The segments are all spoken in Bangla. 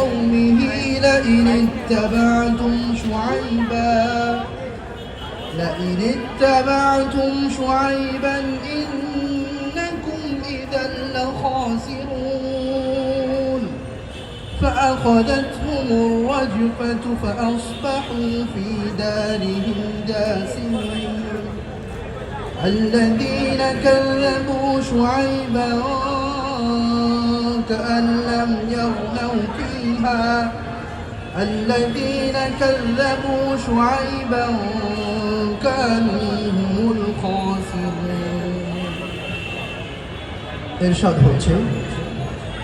لقومه لئن اتبعتم شعيبا إنكم إذا لخاسرون فأخذتهم الرجفة فأصبحوا في دارهم جاثمين الذين كذبوا شعيبا كأن لم يغنوا فيها الذين كذبوا شعيبا كانوا هم الخاسرين ইরশাদ হচ্ছে,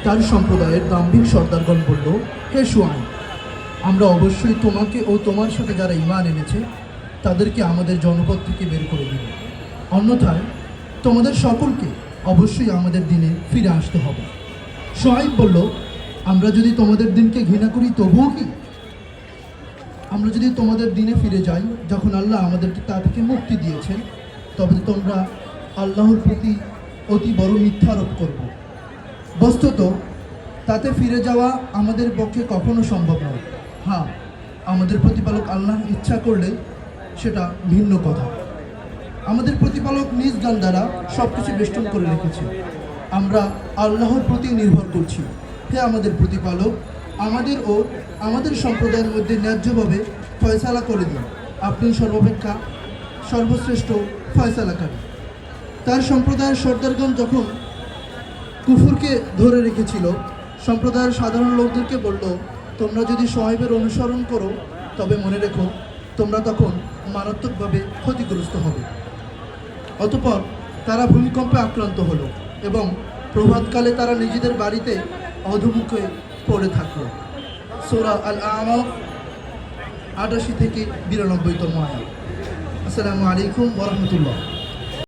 তার সম্প্রদায়ের দাম্ভিক সর্দারগণ বলল, হে শুআয়ব, আমরা অবশ্যই তোমাকে ও তোমার সাথে যারা ঈমান এনেছে তাদেরকে আমাদের জনপদ থেকে বের করে দিব, অন্যথায় তোমাদের সকলকে অবশ্যই আমাদের দিনে ফিরে আসতে হবে। শুআয়ব বলল, আমরা যদি তোমাদের দিনকে ঘৃণা করি তবুও কি? আমরা যদি তোমাদের দিনে ফিরে যাই যখন আল্লাহ আমাদেরকে তা থেকে মুক্তি দিয়েছেন, তবে তোমরা আল্লাহর প্রতি অতি বড় মিথ্যা আরোপ করবে। বস্তুত তাতে ফিরে যাওয়া আমাদের পক্ষে কখনো সম্ভব নয়। হ্যাঁ, আমাদের প্রতিপালক আল্লাহ ইচ্ছা করলে সেটা ভিন্ন কথা। আমাদের প্রতিপালক নিজ জ্ঞান দ্বারা সব কিছু বেষ্টন করে রেখেছে। আমরা আল্লাহর প্রতি নির্ভর করছি। হে আমাদের প্রতিপালক, আমাদের ও আমাদের সম্প্রদায়ের মধ্যে ন্যায্যভাবে ফয়সালা করে দিন। আপনি সর্বাপেক্ষা সর্বশ্রেষ্ঠ ফয়সালাকারী। তার সম্প্রদায়ের সর্দারগণ যখন কুফরকে ধরে রেখেছিল, সম্প্রদায়ের সাধারণ লোকদেরকে বলল, তোমরা যদি শুআয়বের অনুসরণ করো তবে মনে রেখো তোমরা তখন মারাত্মকভাবে ক্ষতিগ্রস্ত হবে। অতঃপর তারা ভূমিকম্পে আক্রান্ত হলো এবং প্রভাতকালে তারা নিজেদের বাড়িতে অধোমুখে পড়ে থাকলো। সূরা আল-আ'রাফ ৮৮ থেকে ৯২তম আয়াত। আসসালামু আলাইকুম ওয়া রাহমাতুল্লাহ।